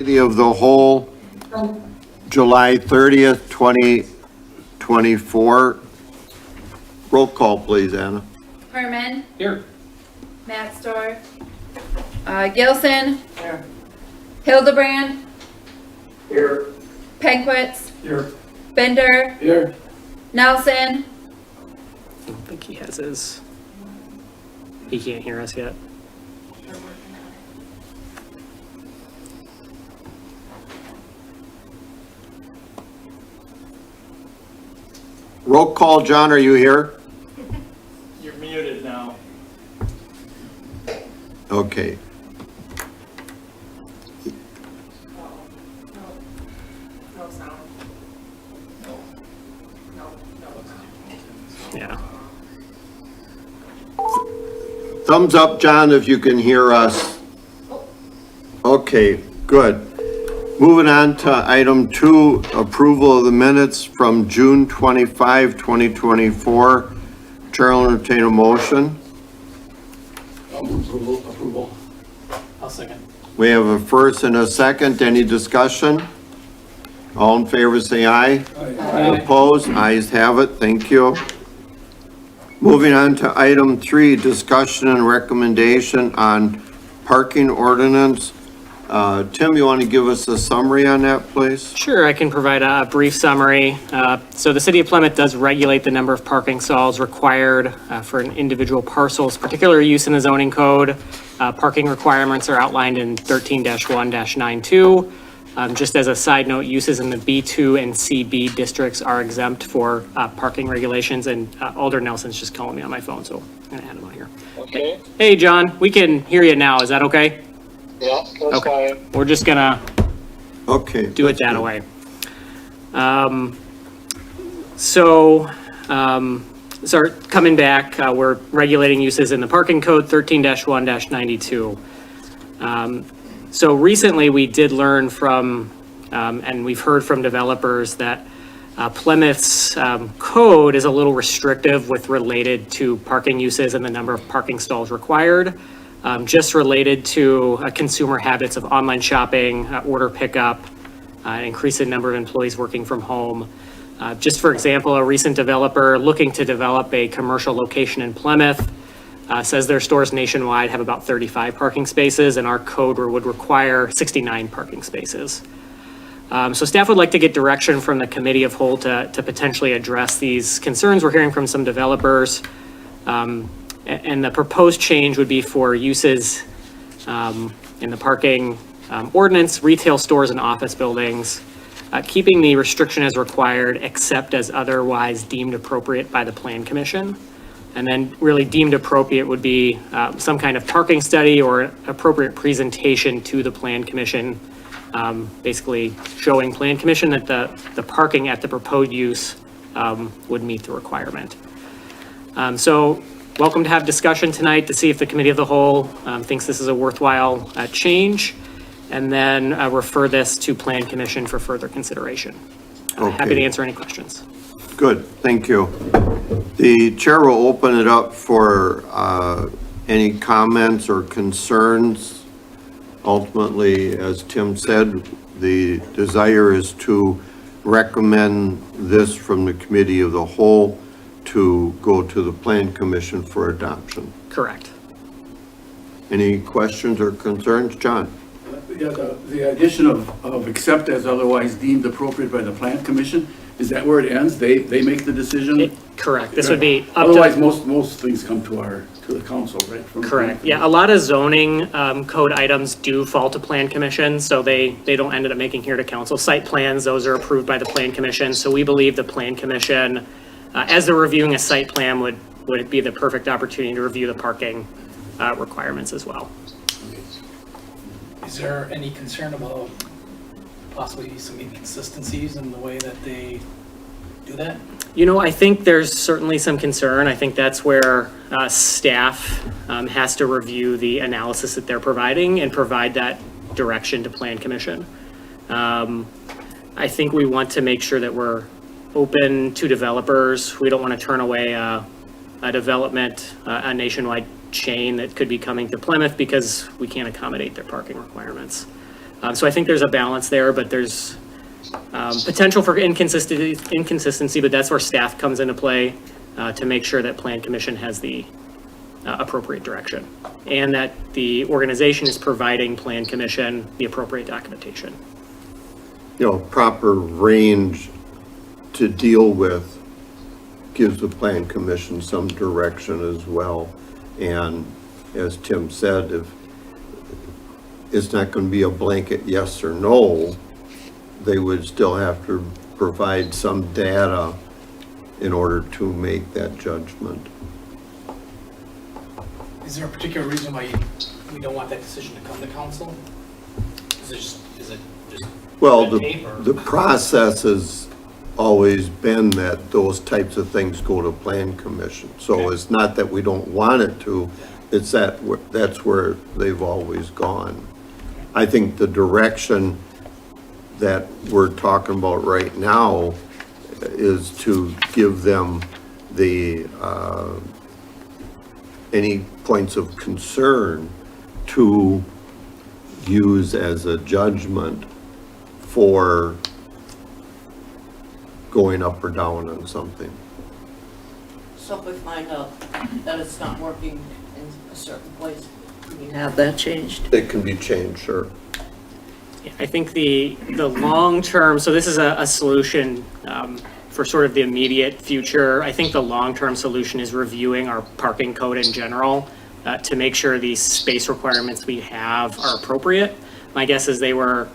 Committee of the Whole, July 30th, 2024. Roll call, please, Anna. Herman, Here. Matt Storr, Gilson, Here. Hildebrand, Here. Penquitz, Here. Bender, Here. Nelson, I don't think he has his. He can't hear us yet. Roll call, John, are you here? You're muted now. Okay. no sound. Yeah. Thumbs up, John, if you can hear us. Okay, good. Moving on to item 2, approval of the minutes from June 25, 2024. Chair will entertain a motion. Approval. I'll second. We have a first and a second. Any discussion? All in favor, say aye. Opposed? Ayes have it. Thank you. Moving on to item 3, discussion and recommendation on parking ordinance. Tim, you want to give us a summary on that, please? Sure, I can provide a brief summary. So the city of Plymouth does regulate the number of parking stalls required for an individual parcel's particular use in the zoning code. Parking requirements are outlined in 13-1-92. Just as a side note, uses in the B2 and CB districts are exempt for parking regulations, and Alder Nelson's just calling me on my phone, so I'm gonna add him on here. Okay, Hey, John, we can hear you now. Is that okay? yeah, that's Okay. fine. We're just gonna Okay. do it that way. So coming back, we're regulating uses in the parking code 13-1-92. So recently we did learn from, and we've heard from developers that Plymouth's code is a little restrictive with related to parking uses and the number of parking stalls required. Just related to consumer habits of online shopping, order pickup, increase in number of employees working from home. Just for example, a recent developer looking to develop a commercial location in Plymouth says their stores nationwide have about 35 parking spaces, and our code would require 69 parking spaces. So staff would like to get direction from the committee of whole to potentially address these concerns we're hearing from some developers. And the proposed change would be for uses in the parking ordinance, retail stores and office buildings, keeping the restriction as required except as otherwise deemed appropriate by the Plan Commission. And then really deemed appropriate would be some kind of parking study or appropriate presentation to the Plan Commission, basically showing Plan Commission that the parking at the proposed use would meet the requirement. So welcome to have discussion tonight to see if the committee of the whole thinks this is a worthwhile change, and then refer this to Plan Commission for further consideration. Happy to Okay. answer any questions. Good, thank you. The chair will open it up for any comments or concerns. Ultimately, as Tim said, the desire is to recommend this from the committee of the whole to go to the Plan Commission for adoption. Correct. Any questions or concerns? John? Yeah, the addition of except as otherwise deemed appropriate by the Plan Commission, is that where it ends? They make the decision? Correct. This would be up Otherwise, to, most things come to the council, right? From the Plan correct. Yeah, a lot of zoning code items do fall to Plan Commission, so they don't end up making here to council. Site plans, those are approved by the Plan Commission, so we believe the Plan Commission, as they're reviewing a site plan, would it be the perfect opportunity to review the parking requirements as well. Is there any concern about possibly some inconsistencies in the way that they do that? You know, I think there's certainly some concern. I think that's where staff has to review the analysis that they're providing and provide that direction to Plan Commission. I think we want to make sure that we're open to developers. We don't want to turn away a development, a nationwide chain that could be coming to Plymouth because we can't accommodate their parking requirements. So I think there's a balance there, but there's potential for inconsistency, but that's where staff comes into play to make sure that Plan Commission has the appropriate direction and that the organization is providing Plan Commission the appropriate documentation. Proper range to deal with gives the Plan Commission some direction as well. And as Tim said, if it's not going to be a blanket yes or no, they would still have to provide some data in order to make that judgment. Is there a particular reason why we don't want that decision to come to council? Is it just Well, red tape or? the process has always been that those types of things go to Plan Commission. So Okay. it's not that we don't want it to, it's that's where they've always gone. I think the direction that we're talking about right now is to give them the, any points of concern to use as a judgment for going up or down on something. So if we find out that it's not working in a certain place, we can Have that changed? It can be changed, sure. I think the long-term, so this is a solution for sort of the immediate future. I think the long-term solution is reviewing our parking code in general to make sure these space requirements we have are appropriate. My guess is they were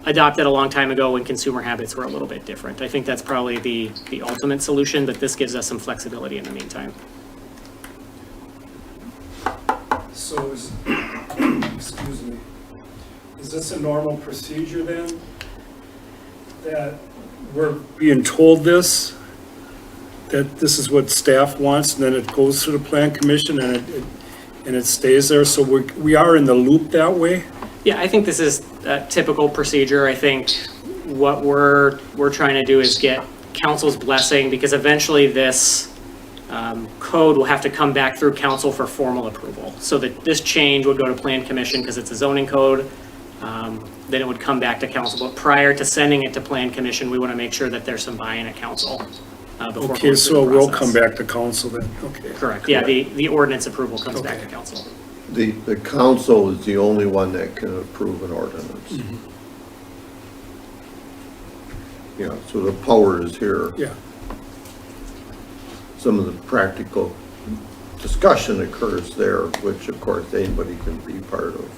adopted a long time ago when consumer habits were a little bit different. I think that's probably the ultimate solution, but this gives us some flexibility in the meantime. So is, excuse me, is this a normal procedure then? That we're being told this, that this is what staff wants, and then it goes to the Plan Commission and it stays there, so we are in the loop that way? Yeah, I think this is a typical procedure. I think what we're trying to do is get council's blessing, because eventually this code will have to come back through council for formal approval. So that this change would go to Plan Commission because it's a zoning code. Then it would come back to council. But prior to sending it to Plan Commission, we want to make sure that there's some buy-in at council. Before going Okay, through so the we'll process. come back to council then, okay. Correct. Yeah, the ordinance approval comes back to council. The council is the only one that can approve an ordinance. Yeah, so the power is here. Yeah, Some of the practical discussion occurs there, which of course anybody can be part of.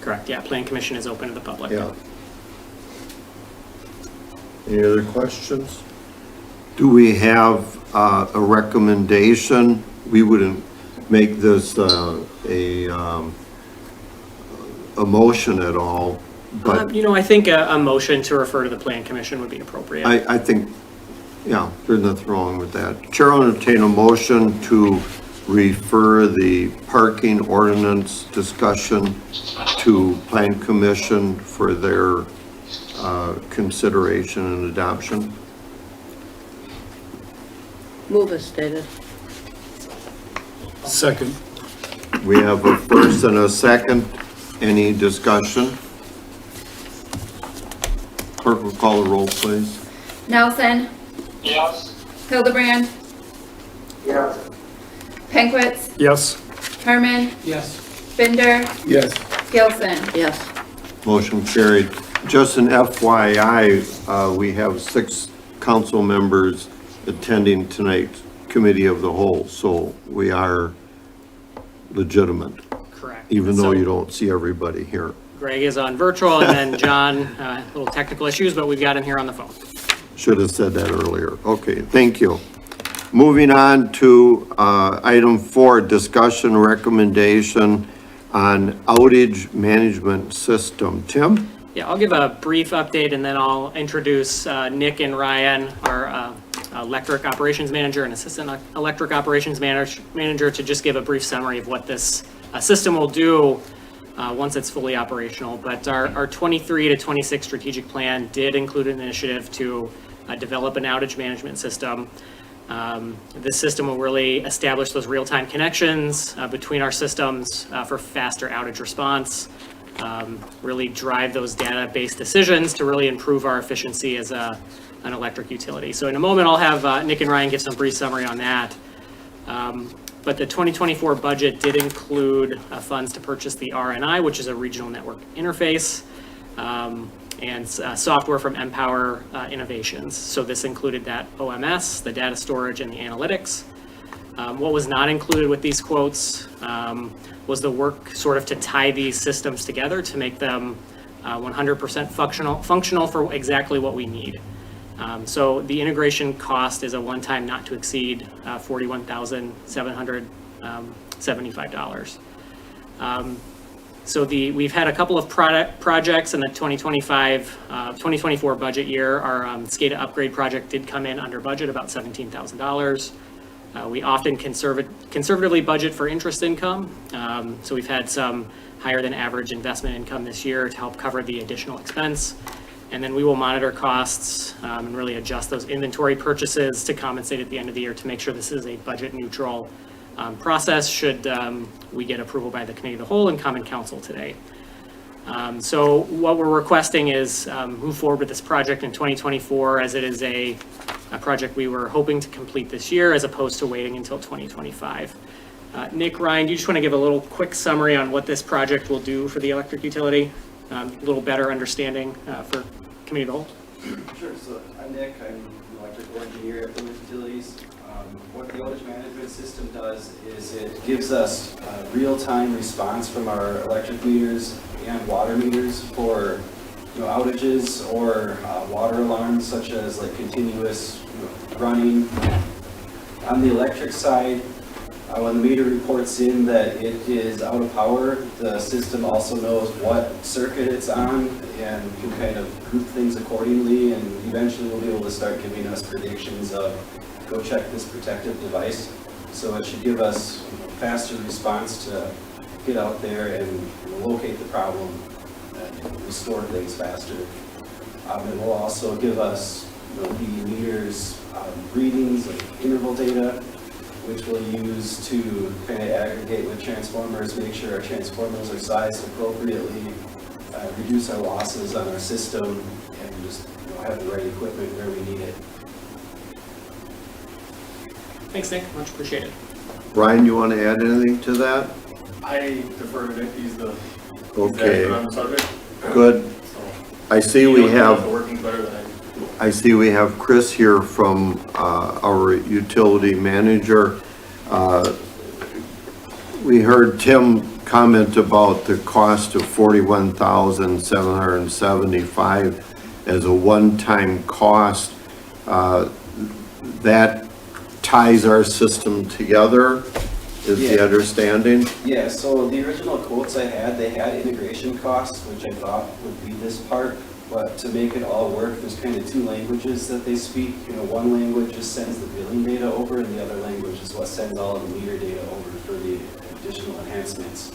Correct. Yeah, Plan Commission is open to the public. Yeah. Any other questions? Do we have a recommendation? We wouldn't make this a motion at all, but I think a motion to refer to the Plan Commission would be appropriate. I think, yeah, there's nothing wrong with that. Chair will entertain a motion to refer the parking ordinance discussion to Plan Commission for their consideration and adoption. Move as stated. second. We have a first and a second. Any discussion? Clerk will call the roll, please. Nelson, Yes. Hildebrand, Yes. Penquits, Yes? Herman, Yes. Binder, Yes. Gilson. Yes. Motion carried. Just an FYI, we have 6 council members attending tonight's committee of the whole, so we are legitimate, Correct. even though So you don't see everybody here. Greg is on virtual, and then John, little technical issues, but we've got him here on the phone. Should have said that earlier. Okay, thank you. Moving on to item 4, discussion recommendation on outage management system. Tim? Yeah, I'll give a brief update, and then I'll introduce Nick and Ryan, our electric operations manager and assistant electric operations manager, to just give a brief summary of what this system will do once it's fully operational. But our 23 to 26 strategic plan did include an initiative to develop an outage management system. This system will really establish those real-time connections between our systems for faster outage response. really drive those data-based decisions to really improve our efficiency as an electric utility. So in a moment, I'll have Nick and Ryan give some brief summary on that. But the 2024 budget did include funds to purchase the RNI, which is a regional network interface, and software from Empower Innovations. So this included that OMS, the data storage, and the analytics. What was not included with these quotes was the work sort of to tie these systems together to make them 100% functional for exactly what we need. So the integration cost is a one-time not to exceed $41,775. So we've had a couple of projects in the 2024 budget year. Our SCADA upgrade project did come in under budget, about $17,000. We often conservatively budget for interest income. So we've had some higher than average investment income this year to help cover the additional expense. And then we will monitor costs and really adjust those inventory purchases to compensate at the end of the year to make sure this is a budget neutral process should we get approval by the Committee of the Whole and Common Council today. So what we're requesting is move forward with this project in 2024 as it is a project we were hoping to complete this year as opposed to waiting until 2025. Nick, Ryan, do you just want to give a little quick summary on what this project will do for the electric utility? A little better understanding for Committee of the Whole. Sure, so I'm Nick, I'm an electrical engineer at Plymouth Utilities. What the outage management system does is it gives us real-time response from our electric meters and water meters for outages or water alarms such as like continuous running. On the electric side, when the meter reports in that it is out of power, the system also knows what circuit it's on and can kind of group things accordingly, and eventually we'll be able to start giving us predictions of go check this protective device. So it should give us faster response to get out there and locate the problem and restore things faster. It will also give us the meters readings, like interval data, which we'll use to kind of aggregate with transformers, make sure our transformers are sized appropriately, reduce our losses on our system, and just have the right equipment where we need it. Thanks, Nick. Much appreciated. Ryan, you want to add anything to that? I defer to Nick, he's the Okay, expert on the subject. good. So, I see he we knows have, the workings better than I do. I see we have Chris here from our utility manager. We heard Tim comment about the cost of $41,775 as a one-time cost. That ties our system together, is the understanding? Yeah, so the original quotes I had, they had integration costs, which I thought would be this part. But to make it all work, there's kind of two languages that they speak. One language just sends the billing data over, and the other language is what sends all of the meter data over for the additional enhancements.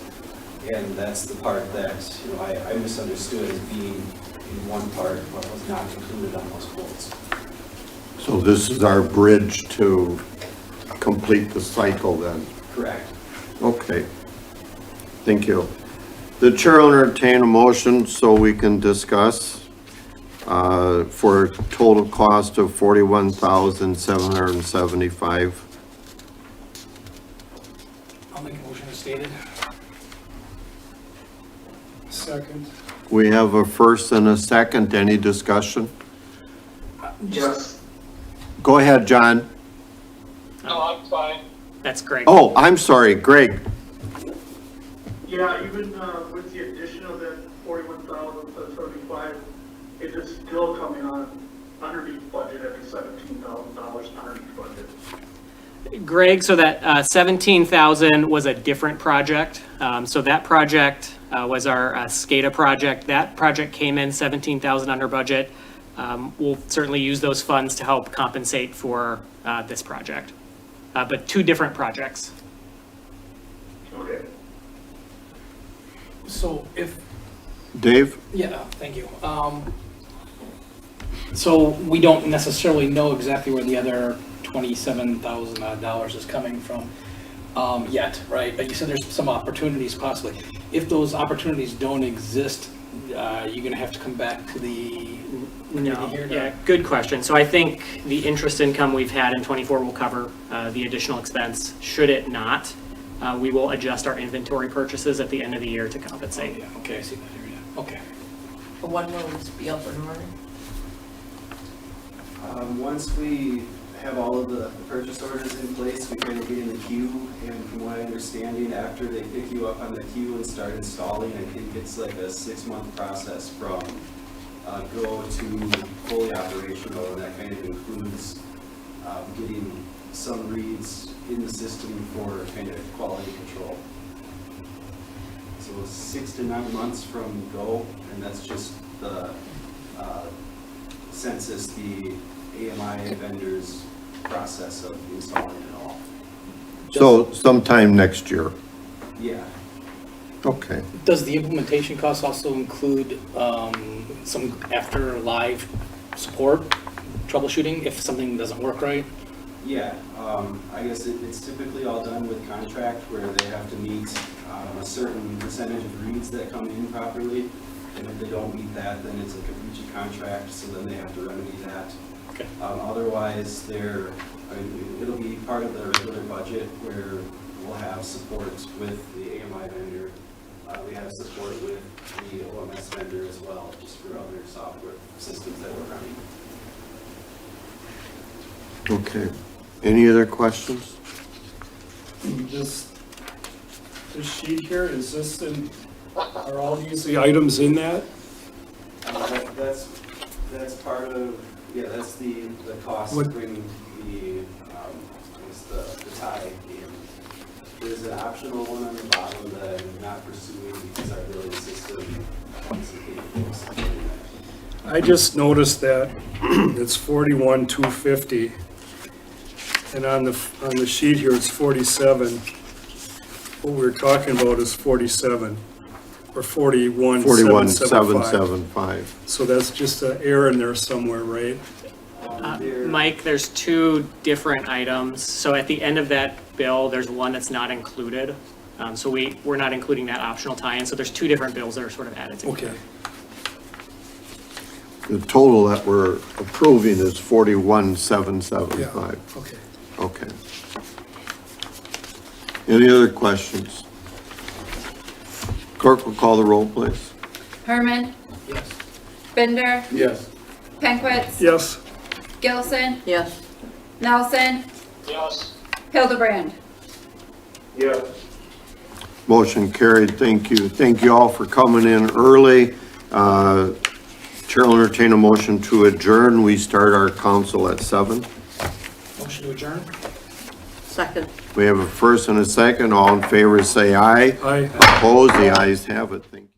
And that's the part that I misunderstood as being in one part, but was not included on those quotes. So this is our bridge to complete the cycle then? Correct. Okay. Thank you. The chair will entertain a motion so we can discuss for a total cost of $41,775. I'll make a motion as stated. Second. We have a first and a second. Any discussion? Yes. Go ahead, John. No, I'm fine. That's great. Oh, I'm sorry, Greg. Yeah, even with the addition of that 41,775, it is still coming on underneath budget at the $17,000 underneath budget. Greg, so that 17,000 was a different project. So that project was our SCADA project. That project came in 17,000 under budget. We'll certainly use those funds to help compensate for this project. But two different projects. Okay. So Dave? yeah, thank you. So we don't necessarily know exactly where the other $27,000 is coming from yet, right? But you said there's some opportunities possibly. if those opportunities don't exist, you're gonna have to come back to the No, here to- yeah, good question. So I think the interest income we've had in '24 will cover the additional expense. Should it not, we will adjust our inventory purchases at the end of the year to Oh, compensate. yeah, okay, I see that here, yeah, okay. But when will this be up and running? Once we have all of the purchase orders in place, we kind of get in the queue, and from what I understanding, after they pick you up on the queue and start installing, I think it's like a 6-month process from go to fully operational, and that kind of includes getting some reads in the system for kind of quality control. So 6 to 9 months from go, and that's just the census, the AMI vendors process of installing it all. So sometime next year. Yeah. Okay. Does the implementation cost also include some after live support, troubleshooting, if something doesn't work right? Yeah, I guess it's typically all done with contract where they have to meet a certain percentage of reads that come in properly. And if they don't meet that, then it's like a breach of contract, so then they have to remedy that. Okay. Otherwise, it'll be part of the regular budget where we'll have support with the AMI vendor. We have support with the OMS vendor as well, just for other software systems that we're running. Okay. Any other questions? This sheet here, is this in, are all these the items in that? That's part of, yeah, that's the cost to What- bring the, I guess the tie in. There's an optional one on the bottom that I'm not pursuing because our billing system wants to pay for something that. I just noticed that it's 41,250. And on the sheet here, it's 47. What we're talking about is 47, or 41,775. 41,775. So that's just an error in there somewhere, right? Mike, there's two different items. So at the end of that bill, there's one that's not included. So we're not including that optional tie-in. So there's two different bills that are sort of added together. Okay. The total that we're approving is 41,775. Okay. Okay. Any other questions? Clerk will call the roll, please. Herman, Yes. Binder, Yes. Penkwitz, Yes. Gilson, Yes. Nelson, Yes. Hildebrand. Yes. Motion carried. Thank you. Thank you all for coming in early. Chair will entertain a motion to adjourn. We start our council at 7. Motion to adjourn? Second. We have a first and a second. All in favor, say aye. Aye. Opposed, the ayes have it. Thank you.